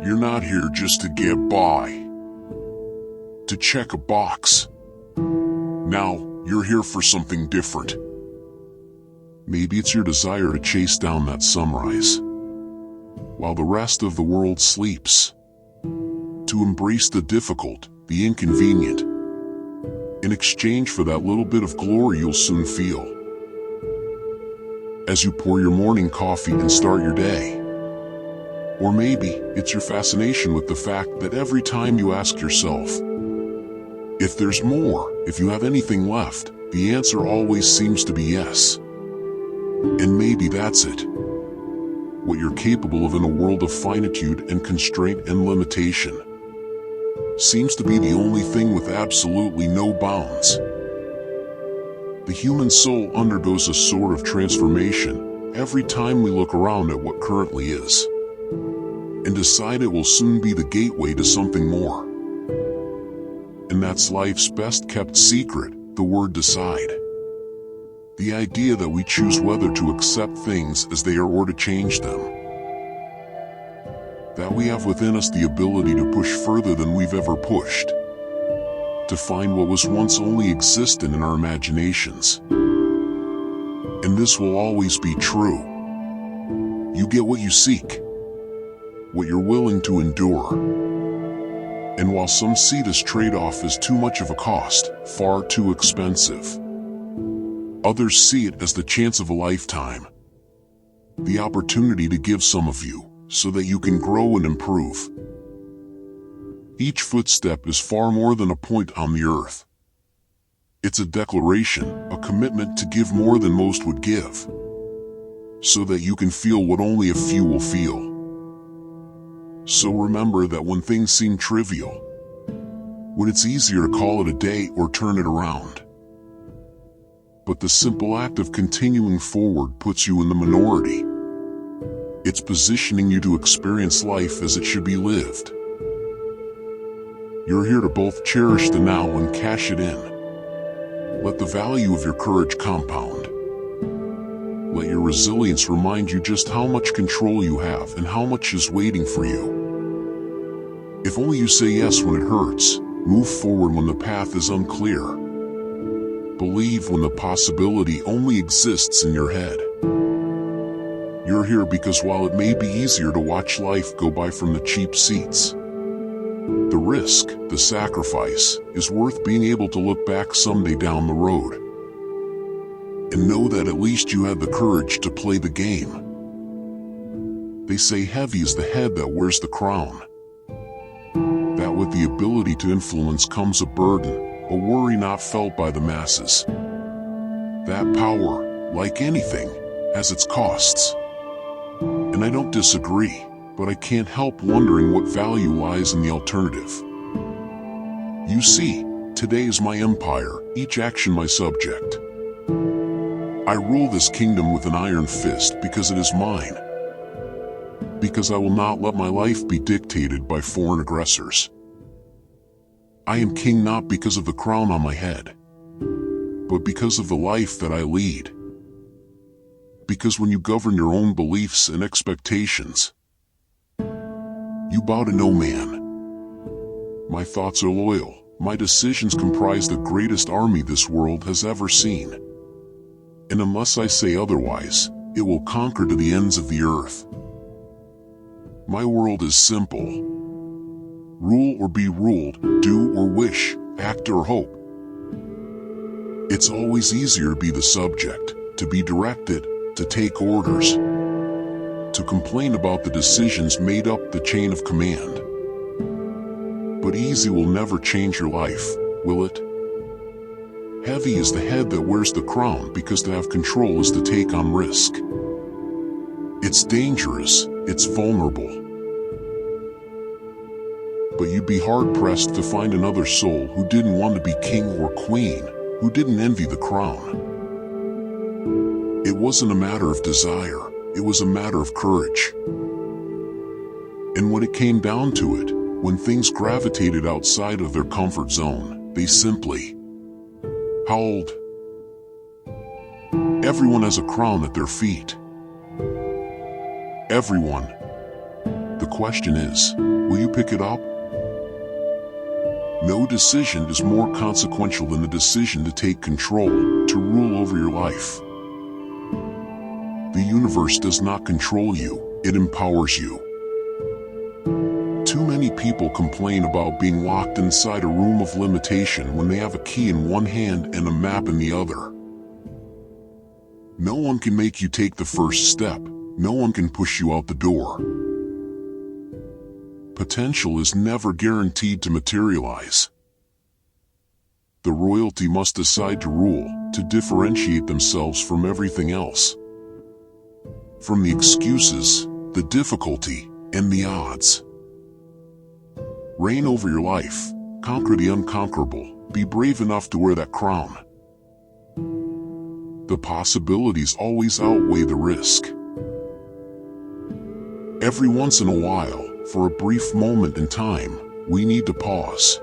You're not here just to get by, to check a box. Now, you're here for something different. Maybe it's your desire to chase down that sunrise, while the rest of the world sleeps. To embrace the difficult, the inconvenient, in exchange for that little bit of glory you'll soon feel as you pour your morning coffee and start your day. Or maybe it's your fascination with the fact that every time you ask yourself, if there's more, if you have anything left, the answer always seems to be yes. And maybe that's it. What you're capable of in a world of finitude and constraint and limitation seems to be the only thing with absolutely no bounds. The human soul undergoes a sort of transformation every time we look around at what currently is, and decide it will soon be the gateway to something more. And that's life's best kept secret, the word decide. The idea that we choose whether to accept things as they are or to change them. That we have within us the ability to push further than we've ever pushed. To find what was once only existent in our imaginations. And this will always be true. You get what you seek, what you're willing to endure. And while some see this trade-off as too much of a cost, far too expensive, others see it as the chance of a lifetime. The opportunity to give some of you, so that you can grow and improve. Each footstep is far more than a point on the earth. It's a declaration, a commitment to give more than most would give, so that you can feel what only a few will feel. So remember that when things seem trivial, when it's easier to call it a day or turn it around, but the simple act of continuing forward puts you in the minority. It's positioning you to experience life as it should be lived. You're here to both cherish the now and cash it in. Let the value of your courage compound. Let your resilience remind you just how much control you have and how much is waiting for you. If only you say yes when it hurts, move forward when the path is unclear. Believe when the possibility only exists in your head. You're here because while it may be easier to watch life go by from the cheap seats, the risk, the sacrifice, is worth being able to look back someday down the road and know that at least you had the courage to play the game. They say heavy is the head that wears the crown. That with the ability to influence comes a burden, a worry not felt by the masses. That power, like anything, has its costs. And I don't disagree, but I can't help wondering what value lies in the alternative. You see, today is my empire, each action my subject. I rule this kingdom with an iron fist because it is mine. Because I will not let my life be dictated by foreign aggressors. I am king not because of the crown on my head, but because of the life that I lead. Because when you govern your own beliefs and expectations, you bow to no man. My thoughts are loyal, my decisions comprise the greatest army this world has ever seen. And unless I say otherwise, it will conquer to the ends of the earth. My world is simple. Rule or be ruled, do or wish, act or hope. It's always easier to be the subject, to be directed, to take orders, to complain about the decisions made up the chain of command. But easy will never change your life, will it? Heavy is the head that wears the crown because to have control is to take on risk. It's dangerous, it's vulnerable. But you'd be hard-pressed to find another soul who didn't want to be king or queen, who didn't envy the crown. It wasn't a matter of desire, it was a matter of courage. And when it came down to it, when things gravitated outside of their comfort zone, they simply howled. Everyone has a crown at their feet. Everyone. The question is, will you pick it up? No decision is more consequential than the decision to take control, to rule over your life. The universe does not control you, it empowers you. Too many people complain about being locked inside a room of limitation when they have a key in one hand and a map in the other. No one can make you take the first step. No one can push you out the door. Potential is never guaranteed to materialize. The royalty must decide to rule, to differentiate themselves from everything else. From the excuses, the difficulty, and the odds. Reign over your life, conquer the unconquerable, be brave enough to wear that crown. The possibilities always outweigh the risk. Every once in a while, for a brief moment in time, we need to pause.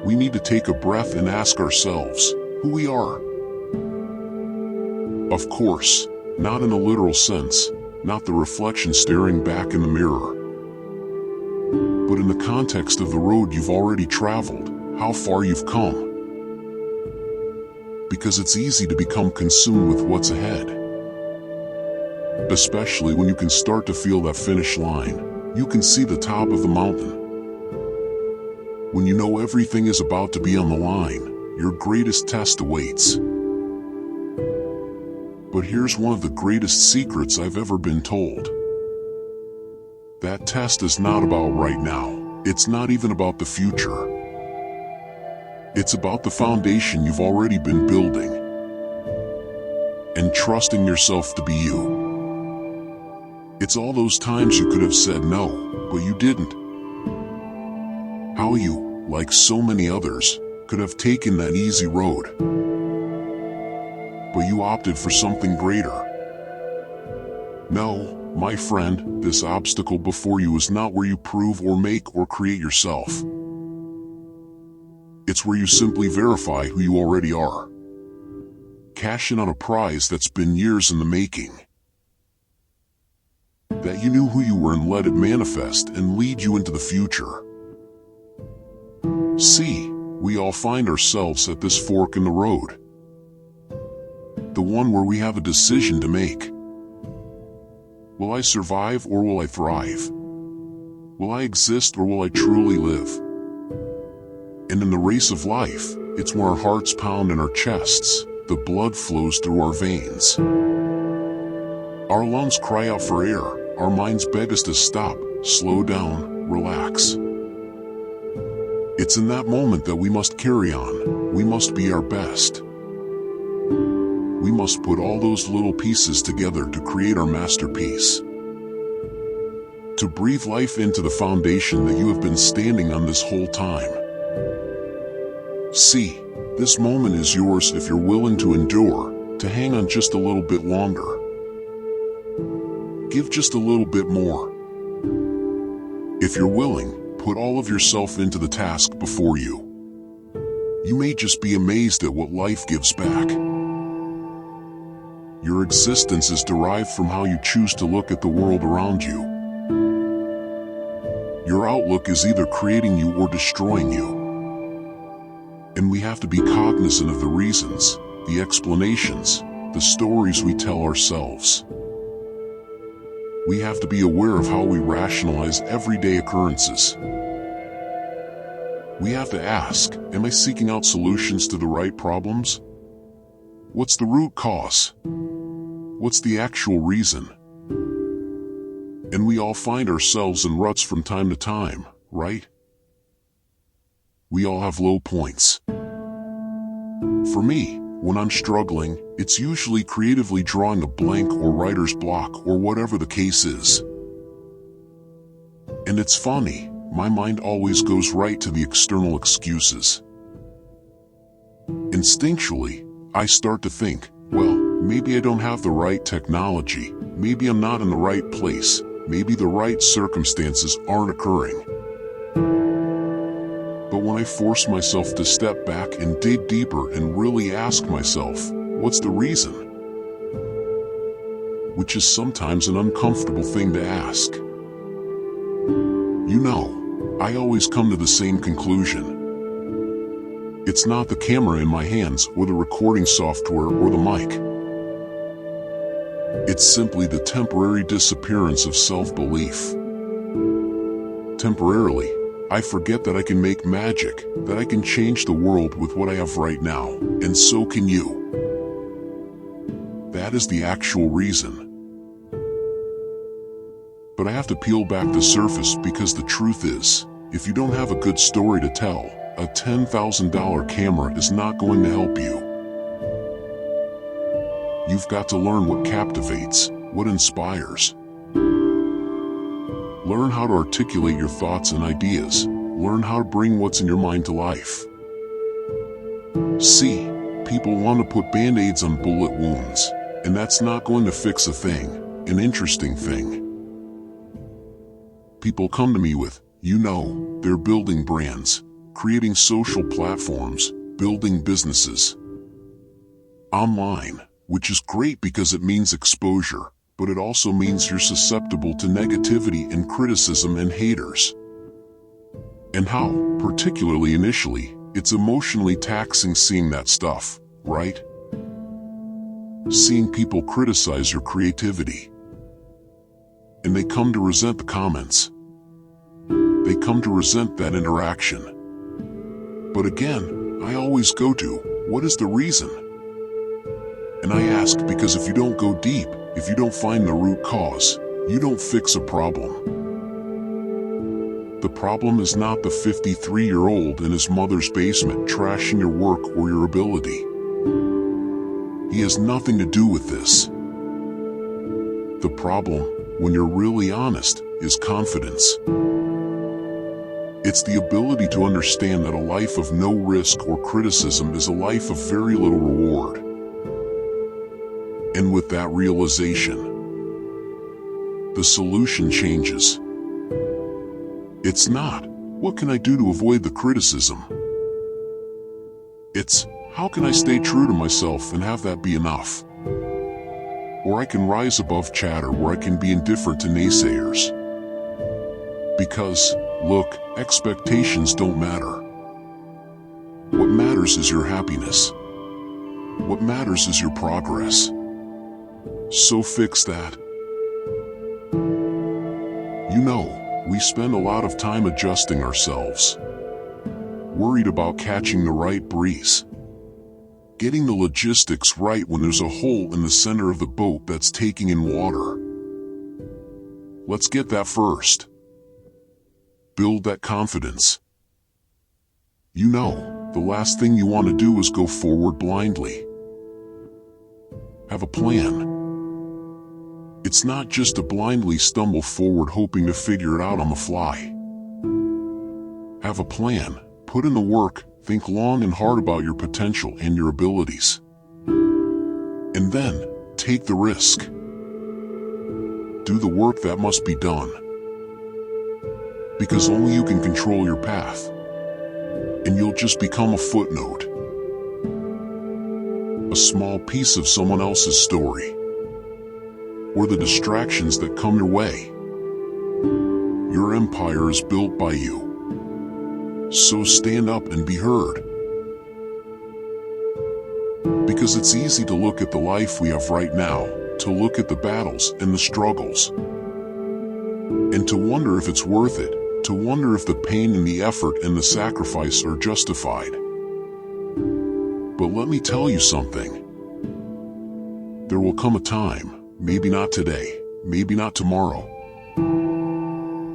We need to take a breath and ask ourselves who we are. Of course, not in a literal sense, not the reflection staring back in the mirror, but in the context of the road you've already traveled, how far you've come. Because it's easy to become consumed with what's ahead. Especially when you can start to feel that finish line, you can see the top of the mountain. When you know everything is about to be on the line, your greatest test awaits. But here's one of the greatest secrets I've ever been told. That test is not about right now. It's not even about the future. It's about the foundation you've already been building. And trusting yourself to be you. It's all those times you could have said no, but you didn't. How you, like so many others, could have taken that easy road. But you opted for something greater. No, my friend, this obstacle before you is not where you prove or make or create yourself. It's where you simply verify who you already are. Cash in on a prize that's been years in the making. That you knew who you were and let it manifest and lead you into the future. See, we all find ourselves at this fork in the road. The one where we have a decision to make. Will I survive or will I thrive? Will I exist or will I truly live? And in the race of life, it's when our hearts pound in our chests, the blood flows through our veins. Our lungs cry out for air, our minds beg us to stop, slow down, relax. It's in that moment that we must carry on, we must be our best. We must put all those little pieces together to create our masterpiece. To breathe life into the foundation that you have been standing on this whole time. See, this moment is yours if you're willing to endure, to hang on just a little bit longer. Give just a little bit more. If you're willing, put all of yourself into the task before you. You may just be amazed at what life gives back. Your existence is derived from how you choose to look at the world around you. Your outlook is either creating you or destroying you. And we have to be cognizant of the reasons, the explanations, the stories we tell ourselves. We have to be aware of how we rationalize everyday occurrences. We have to ask, am I seeking out solutions to the right problems? What's the root cause? What's the actual reason? And we all find ourselves in ruts from time to time, right? We all have low points. For me, when I'm struggling, it's usually creatively drawing a blank or writer's block or whatever the case is. And it's funny, my mind always goes right to the external excuses. Instinctually, I start to think, well, maybe I don't have the right technology, maybe I'm not in the right place, maybe the right circumstances aren't occurring. But when I force myself to step back and dig deeper and really ask myself, what's the reason? Which is sometimes an uncomfortable thing to ask. You know, I always come to the same conclusion. It's not the camera in my hands or the recording software or the mic. It's simply the temporary disappearance of self-belief. Temporarily, I forget that I can make magic, that I can change the world with what I have right now, and so can you. That is the actual reason. But I have to peel back the surface because the truth is, if you don't have a good story to tell, a $10,000 camera is not going to help you. You've got to learn what captivates, what inspires. Learn how to articulate your thoughts and ideas. Learn how to bring what's in your mind to life. See, people want to put band-aids on bullet wounds, and that's not going to fix a thing, an interesting thing. People come to me with, they're building brands, creating social platforms, building businesses online, which is great because it means exposure, but it also means you're susceptible to negativity and criticism and haters. And how, particularly initially, it's emotionally taxing seeing that stuff, right? Seeing people criticize your creativity. And they come to resent the comments. They come to resent that interaction. But again, I always go to, what is the reason? And I ask because if you don't go deep, if you don't find the root cause, you don't fix a problem. The problem is not the 53-year-old in his mother's basement trashing your work or your ability. He has nothing to do with this. The problem, when you're really honest, is confidence. It's the ability to understand that a life of no risk or criticism is a life of very little reward. And with that realization, the solution changes. It's not, what can I do to avoid the criticism? It's, how can I stay true to myself and have that be enough? Or I can rise above chatter where I can be indifferent to naysayers. Because, look, expectations don't matter. What matters is your happiness. What matters is your progress. So fix that. We spend a lot of time adjusting ourselves. Worried about catching the right breeze. Getting the logistics right when there's a hole in the center of the boat that's taking in water. Let's get that first. Build that confidence. The last thing you want to do is go forward blindly. Have a plan. It's not just to blindly stumble forward hoping to figure it out on the fly. Have a plan, put in the work, think long and hard about your potential and your abilities. And then, take the risk. Do the work that must be done. Because only you can control your path. And you'll just become a footnote. A small piece of someone else's story. Or the distractions that come your way. Your empire is built by you. So stand up and be heard. Because it's easy to look at the life we have right now, to look at the battles and the struggles, and to wonder if it's worth it, to wonder if the pain and the effort and the sacrifice are justified. But let me tell you something. There will come a time, maybe not today, maybe not tomorrow,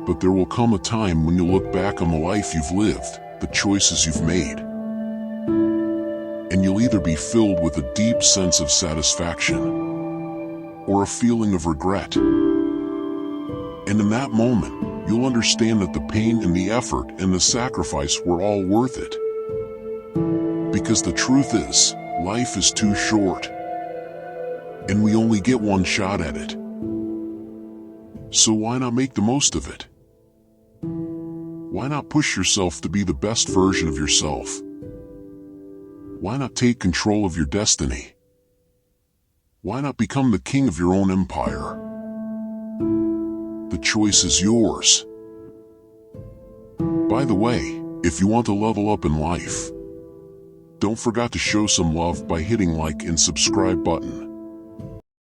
but there will come a time when you look back on the life you've lived, the choices you've made, and you'll either be filled with a deep sense of satisfaction or a feeling of regret. And in that moment, you'll understand that the pain and the effort and the sacrifice were all worth it. Because the truth is, life is too short. And we only get one shot at it. So why not make the most of it? Why not push yourself to be the best version of yourself? Why not take control of your destiny? Why not become the king of your own empire? The choice is yours. By the way, if you want to level up in life, don't forget to show some love by hitting like and subscribe button.